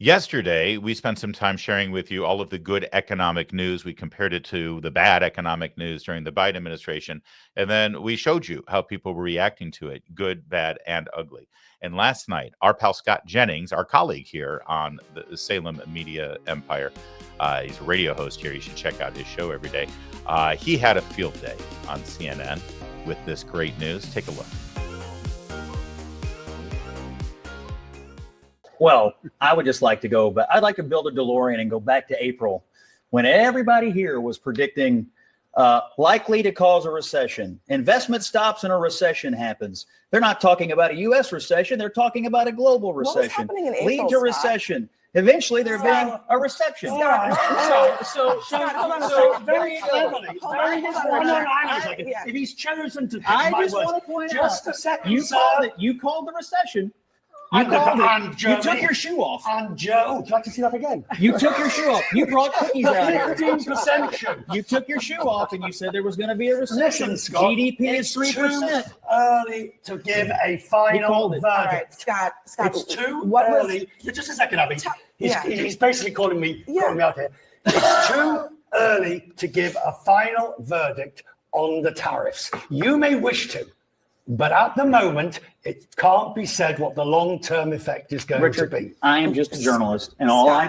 Yesterday, we spent some time sharing with you all of the good economic news. We compared it to the bad economic news during the Biden administration. And then we showed you how people were reacting to it, good, bad, and ugly. And last night, our pal Scott Jennings, our colleague here on the Salem Media Empire, he's a radio host here. You should check out his show every day. He had a field day on CNN with this great news. Take a look. Well, I would just like to go, but I'd like to build a DeLorean and go back to April when everybody here was predicting likely to cause a recession. Investment stops and a recession happens. They're not talking about a U.S. recession. They're talking about a global recession. What was happening in April, lead to recession. Eventually, there being a reception. Hold on a second. Very cleverly. If he's chosen to pick I my just words, want to point just out, a second, you sir. called it. You called the recession. You took your shoe off. And Joe, would you like to see that again? You took your shoe off. You brought cookies out here. 15% shoe. You took your shoe off and you said there was going to be a recession. Listen, Scott, GDP is 3%. Too early to give a final verdict. All right, Scott. It's too early. Just a second, Abby. He's basically calling me out here. It's too early to give a final verdict on the tariffs. You may wish to, but at the moment, it can't be said what the long-term effect is going to be. I am just a journalist, and all I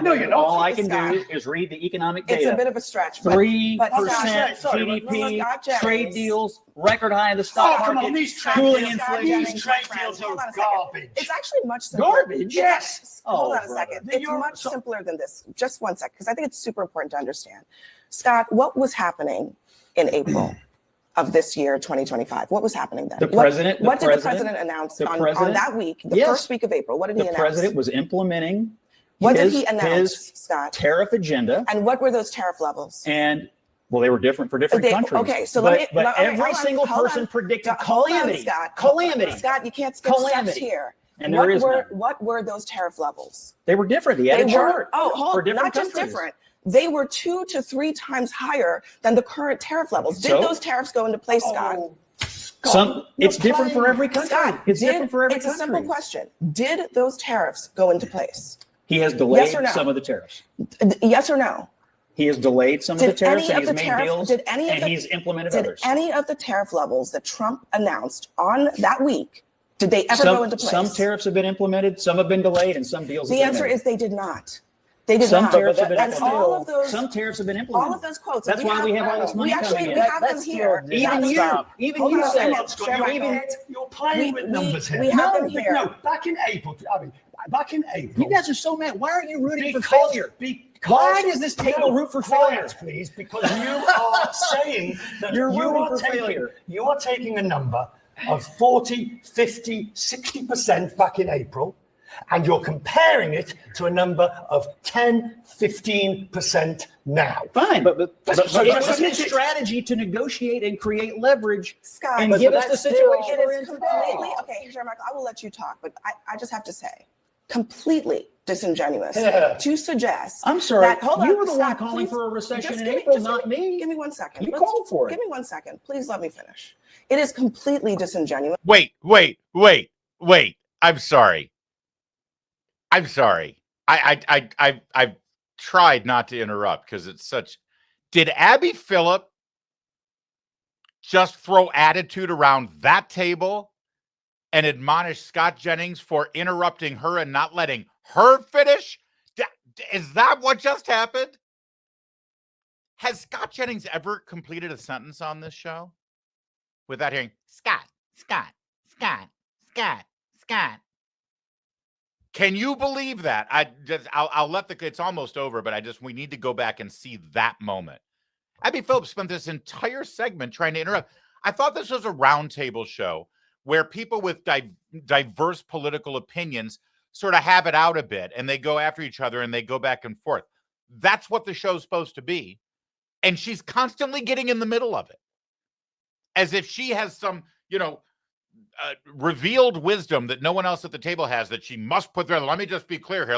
can Scott. do is read the economic data. It's a bit of a stretch. 3% Scott, GDP, Scott trade deals, record high in the stock market. Come on, these trade cooling deals, inflation. these trade deals are garbage. It's actually much simpler. Garbage? Yes. Hold on a second. It's much simpler than this. Just one second, because I think it's super important to understand. Scott, what was happening in April of this year, 2025? What was happening then? What did the president announce on that week, the first week of April? What did he announce? The president was implementing his Scott? Tariff agenda. And what were those tariff levels? And well, they were different for different countries. Okay, so but every single person predicted calamity. Scott. Calamity. Scott, you can't skip steps here. And what were those tariff levels? They were different. They had a chart. Not just different. They were 2 to 3 times higher than the current tariff levels. Did those tariffs go into place, Scott? It's different for every country. Scott, it's different for every country. It's a simple question. Did those tariffs go into place? He has delayed some of the tariffs. Yes or no? He has delayed some of the tariffs, and he's made deals, and he's implemented others. Did any of the tariff levels that Trump announced on that week, did they ever go into place? Some tariffs have been implemented, some have been delayed, and some deals have been made. The answer is they did not. They did some not. Tariffs have been implemented. Some tariffs have been implemented. All of those quotes. That's why we have all this money coming in. We have them here. Even you said you're playing with numbers here. We have them here. No, back in April. You guys are so mad. Why aren't you rooting for failure? Why does this table root for failure? Please, because you are saying that you're rooting for failure. You are taking a number of 40, 50, 60% back in April, and you're comparing it to a number of 10, 15% now. Fine, but it's his strategy to negotiate and create leverage, Scott, and give us the situation we're in today. Okay, Michael, I will let you talk, but I just have to say, completely disingenuous to suggest. I'm sorry, you were the Scott, one calling for a recession in April, not me. Give me 1 second. You called for it. Give me 1 second. Please let me finish. It is completely disingenuous. Wait. I'm sorry. I've tried not to interrupt because it's such. Did Abby Phillip just throw attitude around that table and admonish Scott Jennings for interrupting her and not letting her finish? Is that what just happened? Has Scott Jennings ever completed a sentence on this show without hearing Scott? Can you believe that? I'll let it's almost over, but we need to go back and see that moment. Abby Phillip spent this entire segment trying to interrupt. I thought this was a roundtable show where people with diverse political opinions sort of have it out a bit and they go after each other and they go back and forth. That's what the show's supposed to be. And she's constantly getting in the middle of it as if she has some, revealed wisdom that no one else at the table has that she must put there. Let me just be clear here.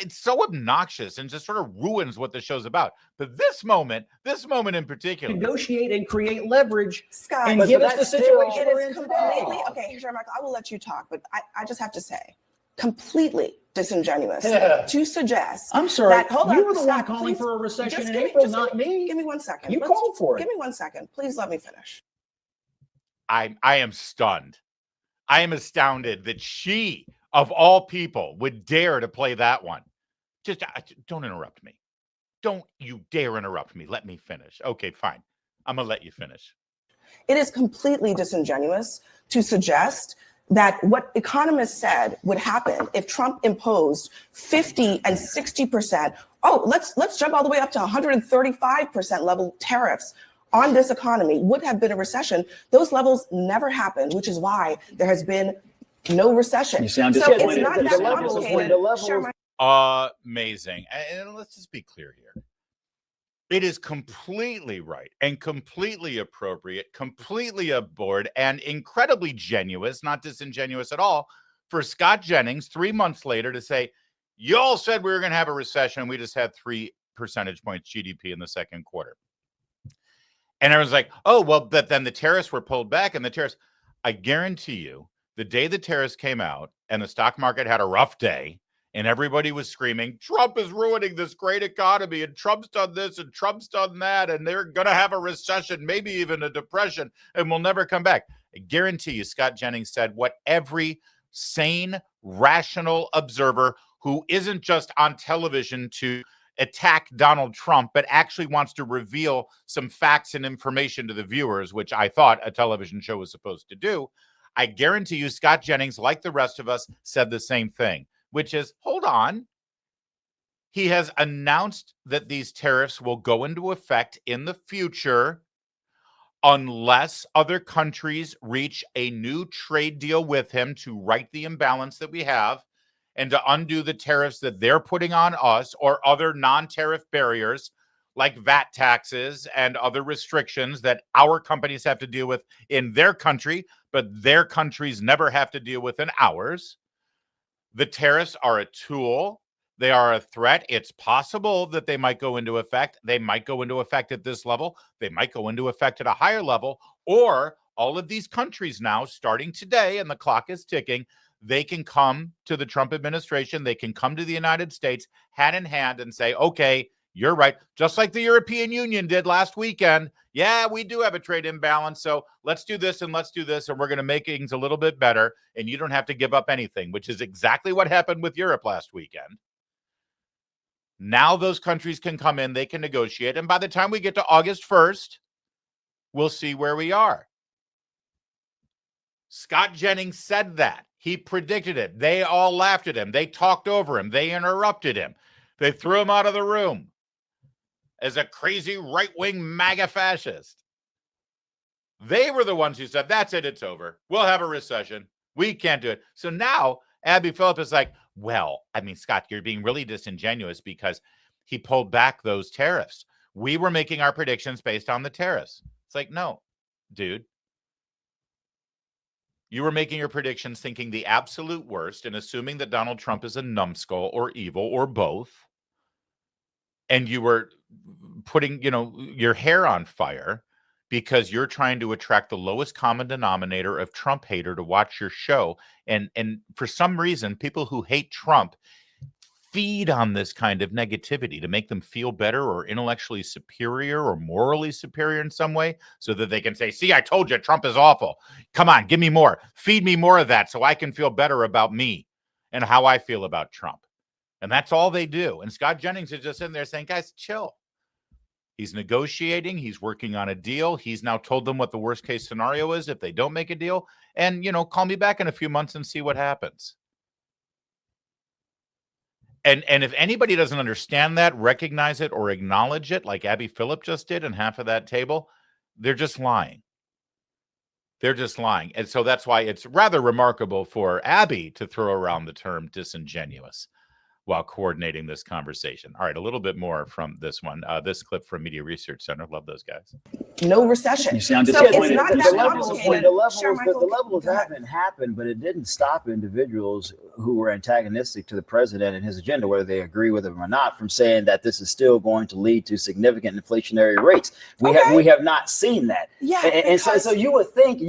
It's so obnoxious and just sort of ruins what the show's about. But this moment in particular, negotiate and create leverage, Scott, and give us the situation we're in completely okay. Michael, I will let you talk, but I just have to say, completely disingenuous to suggest. I'm sorry. That, hold you on, were the stop, one calling please. for a recession Just in give me- April, just not me. Give me 1 second. You called for it. Give me 1 second. Please let me finish. I am stunned. I am astounded that she, of all people, would dare to play that one. Just don't interrupt me. Don't you dare interrupt me. Let me finish. Okay, fine. I'm going to let you finish. It is completely disingenuous to suggest that what economists said would happen if Trump imposed 50 and 60%. Oh, let's jump all the way up to 135% level tariffs on this economy would have been a recession. Those levels never happened, which is why there has been no recession. You sound so disappointed. it's not that complicated. Amazing. And let's just be clear here. It is completely right and completely appropriate, completely aboard, and incredibly genuine, not disingenuous at all, for Scott Jennings 3 months later to say, y'all said we were going to have a recession. We just had 3 percentage points GDP in the second quarter. And everyone's like, oh, well, but then the tariffs were pulled back and the tariffs. I guarantee you, the day the tariffs came out and the stock market had a rough day, and everybody was screaming, Trump is ruining this great economy, and Trump's done this, and Trump's done that, and they're going to have a recession, maybe even a depression, and we'll never come back. I guarantee you, Scott Jennings said what every sane, rational observer who isn't just on television to attack Donald Trump, but actually wants to reveal some facts and information to the viewers, which I thought a television show was supposed to do. I guarantee you, Scott Jennings, like the rest of us, said the same thing, which is, hold on. He has announced that these tariffs will go into effect in the future unless other countries reach a new trade deal with him to right the imbalance that we have and to undo the tariffs that they're putting on us or other non-tariff barriers like VAT taxes and other restrictions that our companies have to deal with in their country, but their countries never have to deal with in ours. The tariffs are a tool. They are a threat. It's possible that they might go into effect. They might go into effect at this level. They might go into effect at a higher level. Or all of these countries now, starting today, and the clock is ticking, they can come to the Trump administration. They can come to the United States hand in hand and say, okay, you're right. Just like the European Union did last weekend. Yeah, we do have a trade imbalance. So let's do this and let's do this. And we're going to make things a little bit better. And you don't have to give up anything, which is exactly what happened with Europe last weekend. Now those countries can come in, they can negotiate. And by the time we get to August 1st, we'll see where we are. Scott Jennings said that. He predicted it. They all laughed at him. They talked over him. They interrupted him. They threw him out of the room as a crazy right-wing MAGA fascist. They were the ones who said, that's it, it's over. We'll have a recession. We can't do it. So now Abby Phillip is like, well, I mean, Scott, you're being really disingenuous because he pulled back those tariffs. We were making our predictions based on the tariffs. It's like, no, dude. You were making your predictions thinking the absolute worst and assuming that Donald Trump is a numbskull or evil or both. And you were putting, your hair on fire because you're trying to attract the lowest common denominator of Trump hater to watch your show. And for some reason, people who hate Trump feed on this kind of negativity to make them feel better or intellectually superior or morally superior in some way so that they can say, see, I told you Trump is awful. Come on, give me more. Feed me more of that so I can feel better about me and how I feel about Trump. And that's all they do. And Scott Jennings is just in there saying, guys, chill. He's negotiating. He's working on a deal. He's now told them what the worst case scenario is if they don't make a deal. And, call me back in a few months and see what happens. And if anybody doesn't understand that, recognize it, or acknowledge it, like Abby Phillip just did and half of that table, they're just lying. They're just lying. And so that's why it's rather remarkable for Abby to throw around the term disingenuous. while coordinating this conversation. All right, a little bit more from this one. This clip from Media Research Center. Love those guys. No recession. You sound so it's disappointed. not that complicated. The levels haven't happened, but it didn't stop individuals who were antagonistic to the president and his agenda, whether they agree with him or not, from saying that this is still going to lead to significant inflationary rates. We have not seen that. Yeah, and so you would think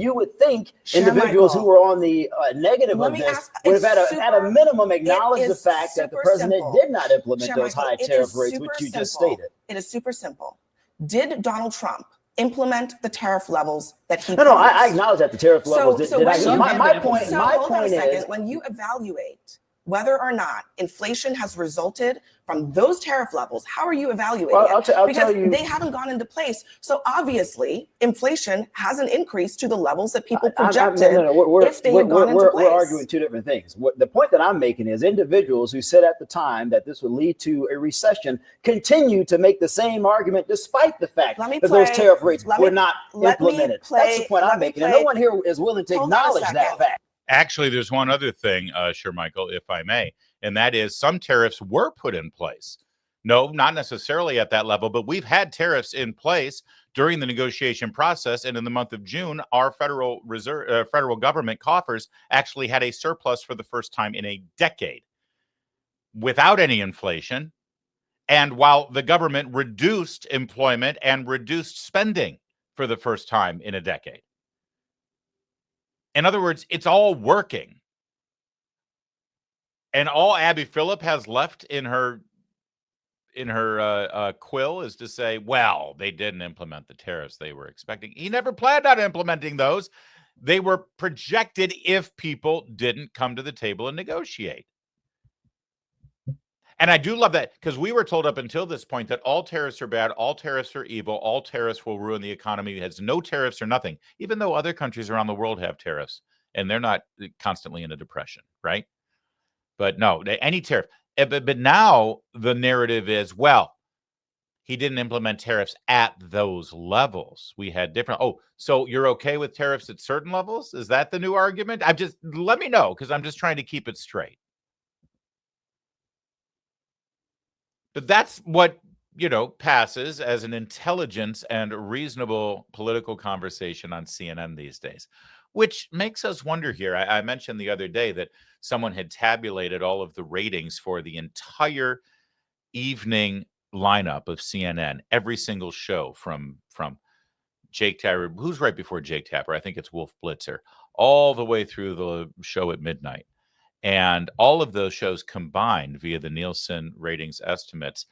individuals who were on the negative of this would have at a minimum acknowledged the fact that the president did not implement those high tariff rates, which you just stated. It is super simple. Did Donald Trump implement the tariff levels that he No, I acknowledge that the tariff levels my point is when you evaluate whether or not inflation has resulted from those tariff levels, how are you evaluating it? Because they haven't gone into place. So obviously, inflation hasn't increased to the levels that people projected if they had gone into place. We're arguing two different things. The point that I'm making is individuals who said at the time that this would lead to a recession continue to make the same argument despite the fact that those tariff rates were not implemented. That's the point I'm making. And no one here is willing to acknowledge that fact. Actually, there's one other thing, Michael, if I may, and that is some tariffs were put in place. No, not necessarily at that level, but we've had tariffs in place during the negotiation process. And in the month of June, our federal government coffers actually had a surplus for the first time in a decade without any inflation. And while the government reduced employment and reduced spending for the first time in a decade. In other words, it's all working. And all Abby Phillip has left in her quill is to say, well, they didn't implement the tariffs they were expecting. He never planned on implementing those. They were projected if people didn't come to the table and negotiate. And I do love that because we were told up until this point that all tariffs are bad, all tariffs are evil, all tariffs will ruin the economy. It has no tariffs or nothing, even though other countries around the world have tariffs and they're not constantly in a depression, right? But no, any tariff. But now the narrative is, well, he didn't implement tariffs at those levels. We had different. Oh, so you're okay with tariffs at certain levels? Is that the new argument? Let me know because I'm just trying to keep it straight. But that's what, passes as an intelligent and reasonable political conversation on CNN these days, which makes us wonder here. I mentioned the other day that someone had tabulated all of the ratings for the entire evening lineup of CNN, every single show from Jake Tapper, who's right before Jake Tapper, I think it's Wolf Blitzer, all the way through the show at midnight. And all of those shows combined via the Nielsen ratings estimates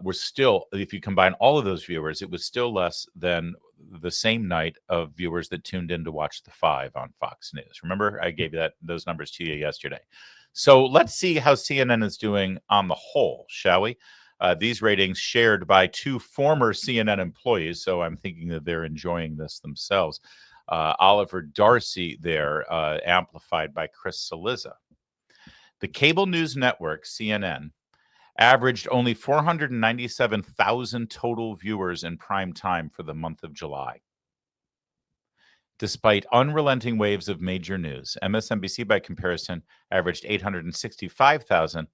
were still, if you combine all of those viewers, it was still less than the same night of viewers that tuned in to watch The Five on Fox News. Remember, I gave you those numbers to you yesterday. So let's see how CNN is doing on the whole, shall we? These ratings shared by two former CNN employees, so I'm thinking that they're enjoying this themselves. Oliver Darcy there, amplified by Chris Cillizza. The cable news network, CNN, averaged only 497,000 total viewers in prime time for the month of July. Despite unrelenting waves of major news, MSNBC, by comparison, averaged 865,000.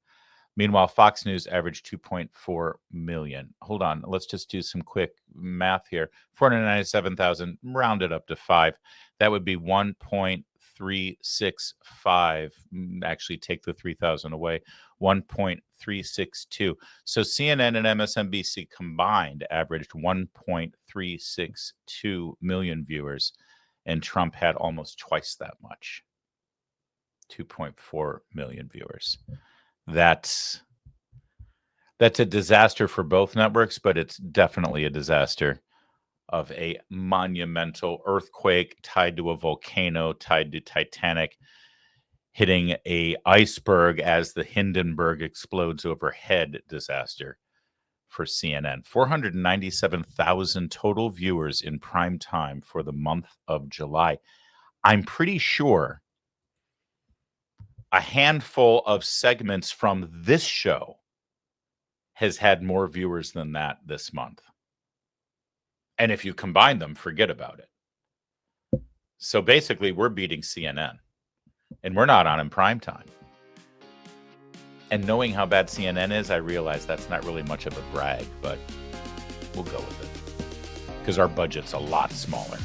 Meanwhile, Fox News averaged 2.4 million. Hold on, let's just do some quick math here. 497,000, rounded up to 5. That would be 1.365. Actually, take the 3,000 away. 1.362. So CNN and MSNBC combined averaged 1.362 million viewers, and Trump had almost twice that much. 2.4 million viewers. That's a disaster for both networks, but it's definitely a disaster of a monumental earthquake tied to a volcano, tied to Titanic, hitting a iceberg as the Hindenburg explodes overhead disaster for CNN. 497,000 total viewers in prime time for the month of July. I'm pretty sure a handful of segments from this show has had more viewers than that this month. And if you combine them, forget about it. So basically, we're beating CNN. And we're not on in prime time. And knowing how bad CNN is, I realize that's not really much of a brag, but we'll go with it because our budget's a lot smaller.